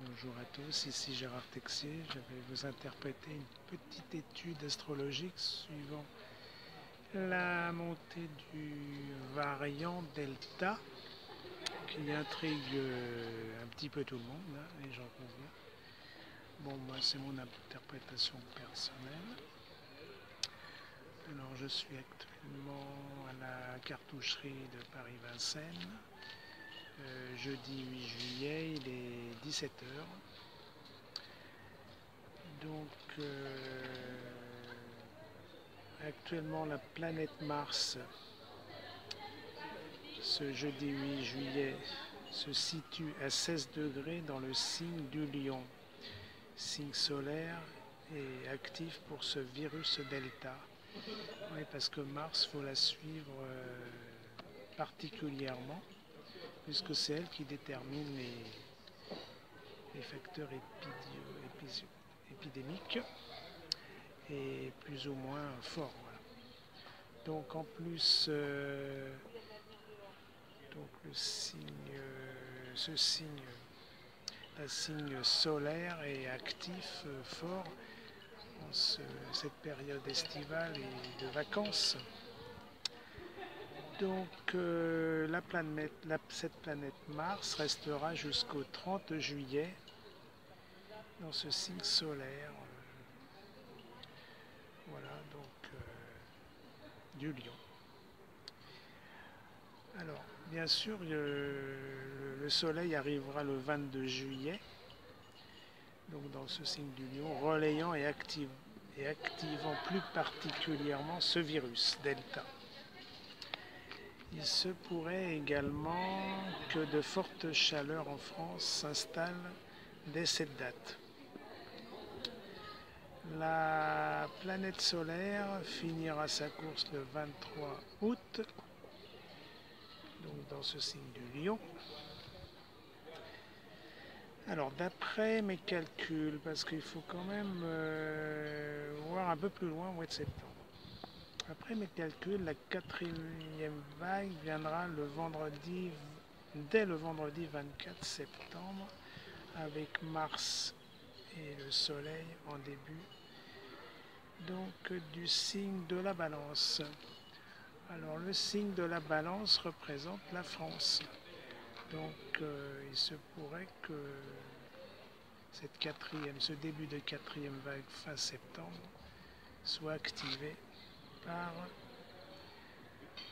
Bonjour à tous, ici Gérard Texier. Je vais vous interpréter une petite étude astrologique suivant la montée du variant Delta qui intrigue un petit peu tout le monde, hein, et j'en conviens. Bon, moi c'est mon interprétation personnelle. Alors je suis actuellement à la cartoucherie de Paris-Vincennes. Jeudi 8 juillet, il est 17 h. Donc actuellement la planète Mars, ce jeudi 8 juillet, se situe à 16 degrés dans le signe du Lion, signe solaire et actif pour ce virus Delta. Oui, parce que Mars, il faut la suivre particulièrement, puisque c'est elle qui détermine les facteurs épidémiques et plus ou moins forts. Voilà. Donc en plus, donc le signe, un signe solaire est actif, fort en cette période estivale et de vacances. Donc cette planète Mars restera jusqu'au 30 juillet dans ce signe solaire. Voilà, donc du Lion. Alors, bien sûr, le Soleil arrivera le 22 juillet, donc dans ce signe du Lion, relayant et activant plus particulièrement ce virus, Delta. Il se pourrait également que de fortes chaleurs en France s'installent dès cette date. La planète solaire finira sa course le 23 août, donc dans ce signe du Lion. Alors d'après mes calculs, parce qu'il faut quand même voir un peu plus loin au mois de septembre. Après mes calculs, la 4e vague viendra dès le vendredi 24 septembre, avec Mars et le Soleil en début, donc du signe de la Balance. Alors le signe de la Balance représente la France. Donc il se pourrait que ce début de 4e vague fin septembre soit activé par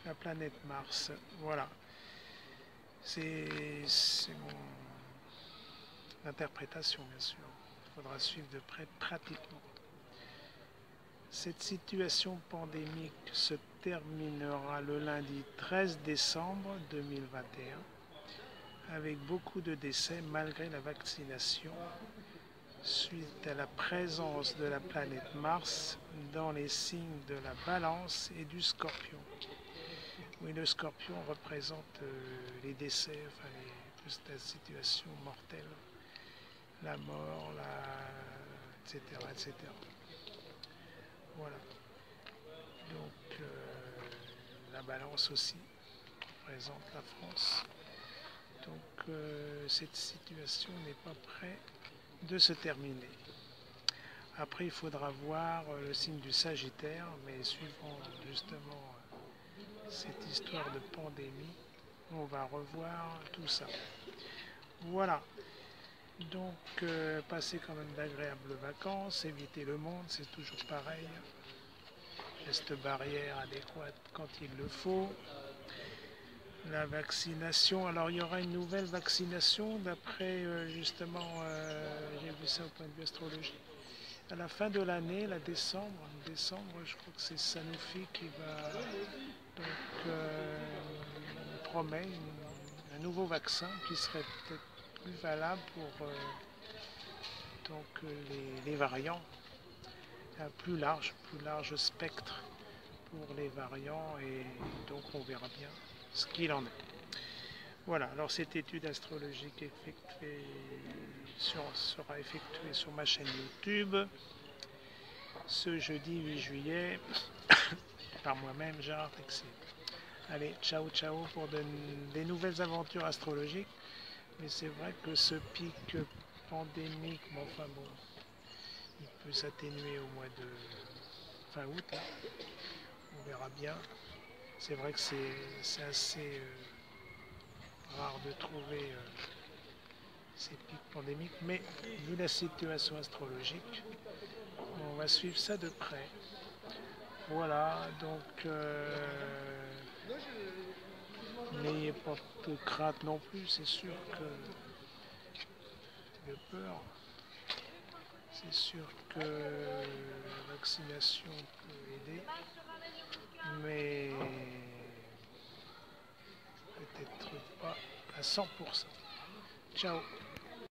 la planète Mars. Voilà. C'est mon interprétation, bien sûr. Il faudra suivre de près pratiquement. Cette situation pandémique se terminera le lundi 13 décembre 2021 avec beaucoup de décès malgré la vaccination suite à la présence de la planète Mars dans les signes de la Balance et du Scorpion. Oui, le Scorpion représente les décès, enfin plus la situation mortelle, la mort, etc., etc. Voilà. Donc la Balance aussi représente la France. Donc cette situation n'est pas près de se terminer. Après, il faudra voir le signe du Sagittaire, mais suivant justement cette histoire de pandémie, on va revoir tout ça. Voilà. Donc, passez quand même d'agréables vacances, évitez le monde, c'est toujours pareil. Gestes barrières adéquates quand il le faut. La vaccination, alors il y aura une nouvelle vaccination d'après justement, j'ai vu ça au point de vue astrologie. À la fin de l'année, décembre, je crois que c'est Sanofi qui va donc promet un nouveau vaccin qui serait peut-être plus valable pour donc les variants, un plus large spectre pour les variants, et donc on verra bien ce qu'il en est. Voilà, alors cette étude astrologique sera effectuée sur ma chaîne YouTube ce jeudi 8 juillet par moi-même, Gérard Texier. Allez, ciao ciao pour des nouvelles aventures astrologiques. Mais c'est vrai que ce pic pandémique, mais enfin bon, il peut s'atténuer au mois de fin août, là. On verra bien. C'est vrai que c'est assez rare de trouver ces pics pandémiques, mais vu la situation astrologique, on va suivre ça de près. Voilà, donc n'ayez pas de crainte non plus, c'est sûr que de peur, c'est sûr que la vaccination peut aider, mais peut-être pas à 100%. Ciao.